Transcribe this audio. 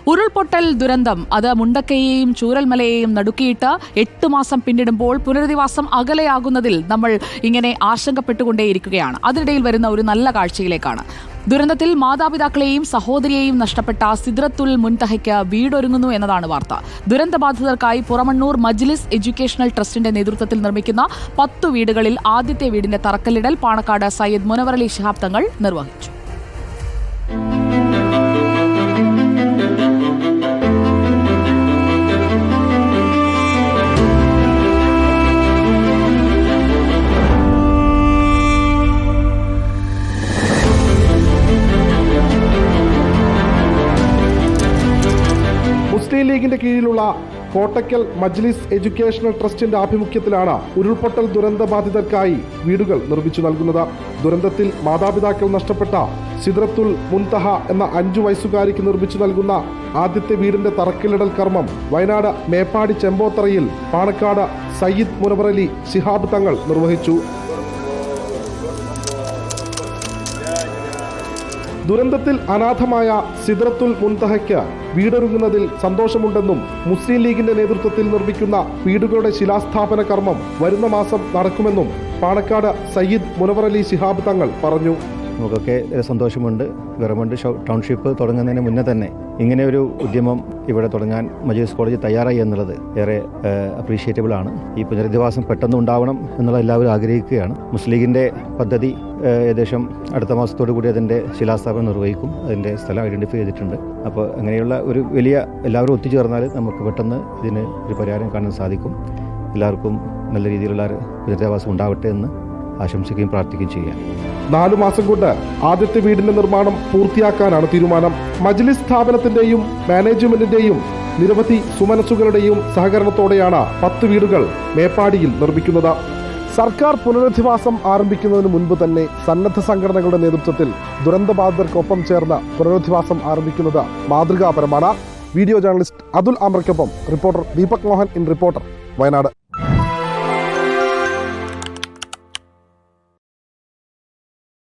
ഉരുൾപൊട്ടൽ ദുരന്തം അത് മുണ്ടക്കയെയും ചൂരൽമലയെയും നടുക്കിയിട്ട് 8 മാസം പിന്നിടുമ്പോൾ പുനരധിവാസം അകലെയാകുന്നതിൽ നമ്മൾ ഇങ്ങനെ ആശങ്കപ്പെട്ടുകൊണ്ടേയിരിക്കുകയാണ്. അതിനിടയിൽ വരുന്ന ഒരു നല്ല കാഴ്ചയിലേക്കാണ്. ദുരന്തത്തിൽ മാതാപിതാക്കളെയും സഹോദരിയെയും നഷ്ടപ്പെട്ട സിദ്റത്തുൽ മുൻതഹയ്ക്ക് വീടൊരുങ്ങുന്നു എന്നതാണ് വാർത്ത. ദുരന്തബാധിതർക്കായി പുറമണ്ണൂർ മജ്ലിസ് എഡ്യൂക്കേഷണൽ ട്രസ്റ്റിന്റെ നേതൃത്വത്തിൽ നിർമ്മിക്കുന്ന 10 വീടുകളിൽ ആദ്യത്തെ വീടിന്റെ തറക്കല്ലിടൽ പാണക്കാട് സയ്യിദ് മുനവറലി ശിഹാബ് തങ്ങൾ നിർവഹിച്ചു. മുസ്ലിം ലീഗിന്റെ കീഴിലുള്ള കോട്ടക്കൽ മജ്ലിസ് എഡ്യൂക്കേഷണൽ ട്രസ്റ്റിന്റെ ആഭിമുഖ്യത്തിലാണ് ഉരുൾപൊട്ടൽ ദുരന്തബാധിതർക്കായി വീടുകൾ നിർമ്മിച്ചു നൽകുന്നത്. ദുരന്തത്തിൽ മാതാപിതാക്കൾ നഷ്ടപ്പെട്ട സിദ്റത്തുൽ മുൻതഹ എന്ന 5 വയസ്സുകാരിക്ക് നിർമ്മിച്ചു നൽകുന്ന ആദ്യത്തെ വീടിന്റെ തറക്കല്ലിടൽ കർമ്മം വയനാട് മേപ്പാടി ചെമ്പോത്തറയിൽ പാണക്കാട് സയ്യിദ് മുനവറലി ശിഹാബ് തങ്ങൾ നിർവഹിച്ചു. ദുരന്തത്തിൽ അനാഥമായ സിദ്റത്തുൽ മുൻതഹയ്ക്ക് വീടൊരുങ്ങുന്നതിൽ സന്തോഷമുണ്ടെന്നും മുസ്ലിം ലീഗിന്റെ നേതൃത്വത്തിൽ നിർമ്മിക്കുന്ന വീടുകളുടെ ശിലാസ്ഥാപന കർമ്മം വരുന്ന മാസം നടക്കുമെന്നും പാണക്കാട് സയ്യിദ് മുനവറലി ശിഹാബ് തങ്ങൾ പറഞ്ഞു. നമുക്കൊക്കെ സന്തോഷമുണ്ട്. ഗവൺമെൻറ് ടൗൺഷിപ്പ് തുടങ്ങുന്നതിന് മുന്നേ തന്നെ ഇങ്ങനെ ഒരു ഉദ്യമം ഇവിടെ തുടങ്ങാൻ മജ്ലിസ് കോളേജ് തയ്യാറായി എന്നുള്ളത് ഏറെ അപ്രീഷിയേറ്റബിൾ ആണ്. ഈ പുനരധിവാസം പെട്ടെന്ന് ഉണ്ടാവണം എന്നുള്ള എല്ലാവരും ആഗ്രഹിക്കുകയാണ്. മുസ്ലിം ലീഗിൻ്റെ പദ്ധതി ഏകദേശം അടുത്ത മാസത്തോടു കൂടി അതിൻ്റെ ശിലാസ്ഥാപനം നിർവഹിക്കും. അതിൻ്റെ സ്ഥലം ഐഡൻറ്റിഫൈ ചെയ്തിട്ടുണ്ട്. അപ്പോൾ അങ്ങനെയുള്ള ഒരു വലിയ എല്ലാവരും ഒത്തുചേർന്നാൽ നമുക്ക് പെട്ടെന്ന് ഇതിന് ഒരു പരിഹാരം കാണാൻ സാധിക്കും. എല്ലാവർക്കും നല്ല രീതിയിലുള്ള പുനരധിവാസം ഉണ്ടാവട്ടെ എന്ന് ആശംസിക്കുകയും പ്രാർത്ഥിക്കുകയും ചെയ്യാം. 4 മാസം കൊണ്ട് ആദ്യത്തെ വീടിന്റെ നിർമ്മാണം പൂർത്തിയാക്കാനാണ് തീരുമാനം. മജ്ലിസ് സ്ഥാപനത്തിന്റെയും മാനേജ്മെന്റിന്റെയും നിരവധി സുമനസ്സുകളുടെയും സഹകരണത്തോടെയാണ് 10 വീടുകൾ മേപ്പാടിയിൽ നിർമ്മിക്കുന്നത്. സർക്കാർ പുനരധിവാസം ആരംഭിക്കുന്നതിന് മുൻപ് തന്നെ സന്നദ്ധ സംഘടനകളുടെ നേതൃത്വത്തിൽ ദുരന്തബാധിതർക്കൊപ്പം ചേർന്ന് പുനരധിവാസം ആരംഭിക്കുന്നത് മാതൃകാപരമാണ്. വീഡിയോ ജേർണലിസ്റ്റ് അതുൽ അമർക്കൊപ്പം reporter Deepak Mohan in Reporter, Wayanad.